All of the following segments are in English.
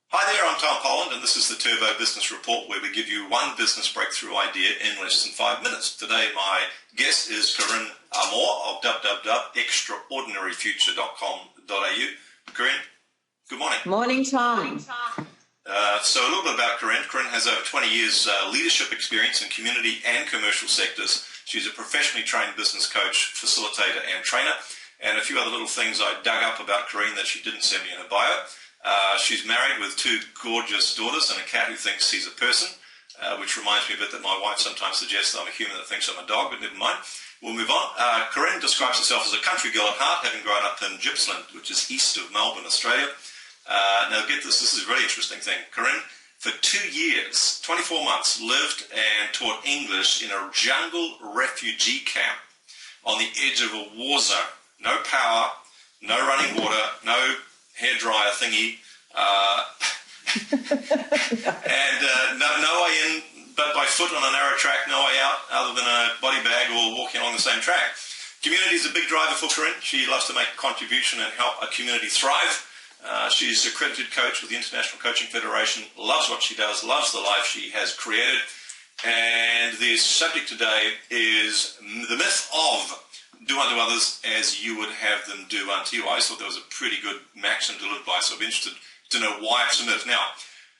Hi there, I'm Tom Polland, and this is the Turbo Business Report, where we give you one business breakthrough idea in less than 5 minutes. Today, my guest is Corinne Amor of www.extraordinaryfuture.com.au. Corinne, good morning. Morning, Tom. So a little bit about Corinne. Corinne has over 20 years leadership experience in community and commercial sectors. She's a professionally trained business coach, facilitator, and trainer. And a few other little things I dug up about Corinne that she didn't send me in her bio. She's married with 2 gorgeous daughters and a cat who thinks he's a person, which reminds me a bit that my wife sometimes suggests that I'm a human that thinks I'm a dog, but never mind. We'll move on. Corinne describes herself as a country girl at heart, having grown up in Gippsland, which is east of Melbourne, Australia. Now get this is a really interesting thing. Corinne, for 2 years, 24 months, lived and taught English in a jungle refugee camp on the edge of a war zone. No power, no running water, no hairdryer thingy, and no way in but by foot on a narrow track, no way out other than a body bag or walking along the same track. Community is a big driver for Corinne. She loves to make a contribution and help a community thrive. She's an accredited coach with the International Coaching Federation, loves what she does, loves the life she has created. And the subject today is the myth of do unto others as you would have them do unto you. I thought that was a pretty good maxim to live by, so I'm interested to know why it's a myth. Now,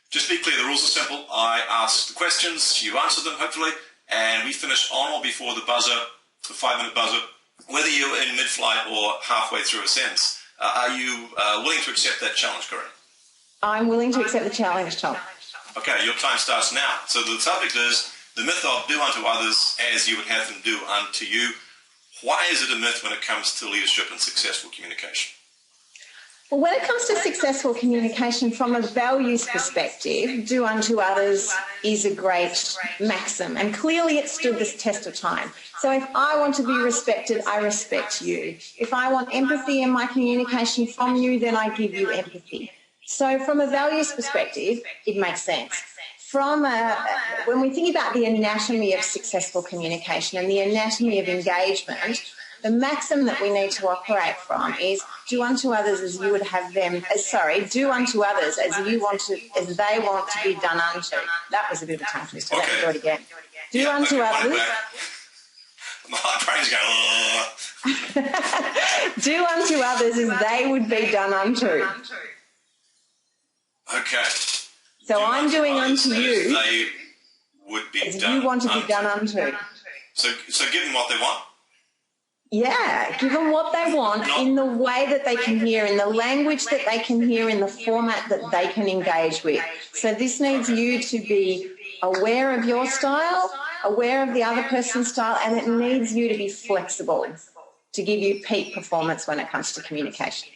just to be clear, the rules are simple. I ask the questions, you answer them, hopefully, and we finish on or before the buzzer, the 5-minute buzzer, whether you're in mid-flight or halfway through a sentence. Are you willing to accept that challenge, Corinne? I'm willing to accept the challenge, Tom. Okay, your time starts now. So the subject is the myth of do unto others as you would have them do unto you. Why is it a myth when it comes to leadership and successful communication? Well, when it comes to successful communication from a values perspective, do unto others is a great maxim, and clearly it stood this test of time. So if I want to be respected, I respect you. If I want empathy in my communication from you, then I give you empathy. So from a values perspective, it makes sense. When we think about the anatomy of successful communication and the anatomy of engagement, the maxim that we need to operate from is do unto others as you would have them, do unto others as they want to be done unto. That was a bit of a tongue twister. Okay. Let me do it again. Do unto others. My brain's going, do unto others as they would be done unto. Okay. So I'm doing unto you they would be as done you want to be done unto. So give them what they want? Yeah, give them what they want in the way that they can hear, in the language that they can hear, in the format that they can engage with. So this needs you to be aware of your style, aware of the other person's style, and it needs you to be flexible to give you peak performance when it comes to communication.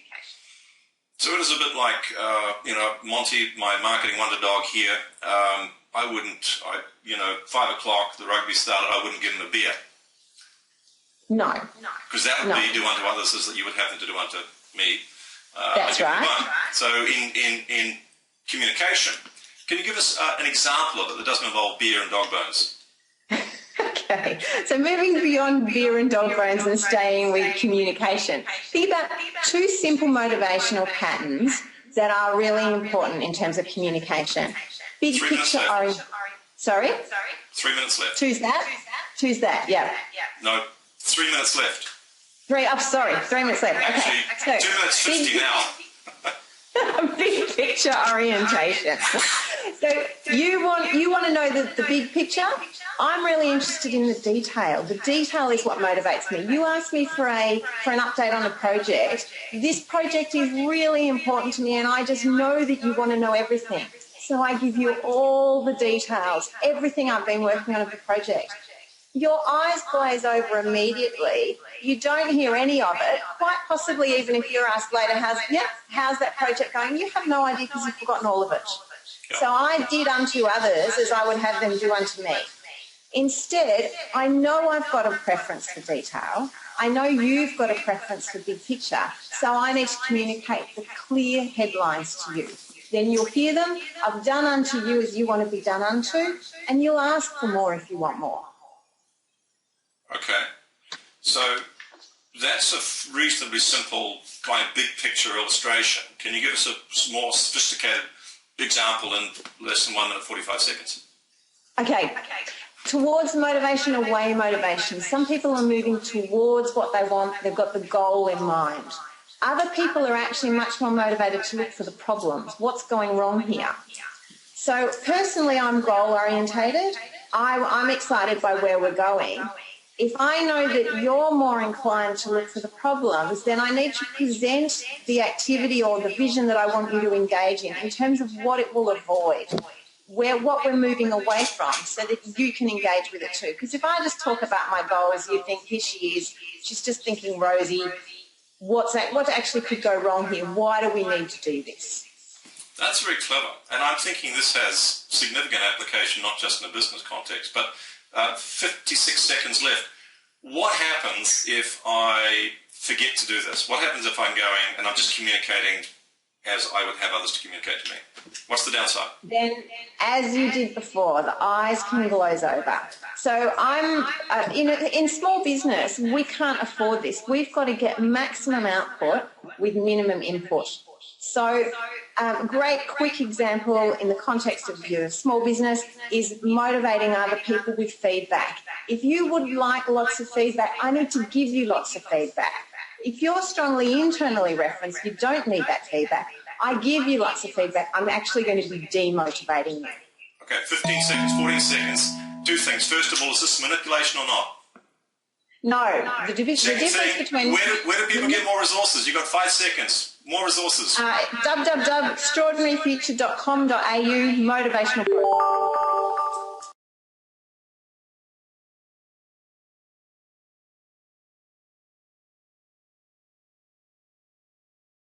So it is a bit like, Monty, my marketing wonder dog here. 5 o'clock, the rugby started, I wouldn't give him a beer. No. Because that would be do unto others as that you would have them to do unto me. That's right. So in communication, can you give us an example of it that doesn't involve beer and dog bones? Okay, so moving beyond beer and dog bones and staying with communication, think about 2 simple motivational patterns that are really important in terms of communication. Big picture Sorry? 3 minutes left. Choose that? Choose that, yeah. No, 3 minutes left. 3 minutes left. Okay. Actually, 2 minutes 50 now. Big picture orientation. So you want to know the big picture? I'm really interested in the detail. The detail is what motivates me. You asked me for an update on a project. This project is really important to me, and I just know that you want to know everything. So I give you all the details, everything I've been working on of the project. Your eyes glaze over immediately. You don't hear any of it. Quite possibly, even if you're asked later, how's that project going? You have no idea because you've forgotten all of it. So I did unto others as I would have them do unto me. Instead, I know I've got a preference for detail. I know you've got a preference for big picture. So I need to communicate the clear headlines to you. Then you'll hear them. I've done unto you as you want to be done unto, and you'll ask for more if you want more. Okay. So that's a reasonably simple kind of big picture illustration. Can you give us a more sophisticated example in less than 1 minute 45 seconds. Okay. Towards motivation, away motivation. Some people are moving towards what they want. They've got the goal in mind. Other people are actually much more motivated to look for the problems. What's going wrong here? So personally, I'm goal orientated. I'm excited by where we're going. If I know that you're more inclined to look for the problems, then I need to present the activity or the vision that I want you to engage in terms of what it will avoid, what we're moving away from, so that you can engage with it too. Because if I just talk about my goals, you think, here she is, she's just thinking rosy. What actually could go wrong here? Why do we need to do this? That's very clever. And I'm thinking this has significant application, not just in a business context, but 56 seconds left. What happens if I forget to do this? What happens if I'm going and I'm just communicating as I would have others to communicate to me? What's the downside? Then, as you did before, the eyes can glaze over. So I'm, in small business, we can't afford this. We've got to get maximum output with minimum input. So a great quick example in the context of your small business is motivating other people with feedback. If you would like lots of feedback, I need to give you lots of feedback. If you're strongly internally referenced, you don't need that feedback. I give you lots of feedback. I'm actually going to be demotivating you. Okay, 15 seconds, 14 seconds. Two things. First of all, is this manipulation or not? No. The difference between... Where do people get more resources? You've got 5 seconds. More resources. www.extraordinaryfuture.com.au motivational.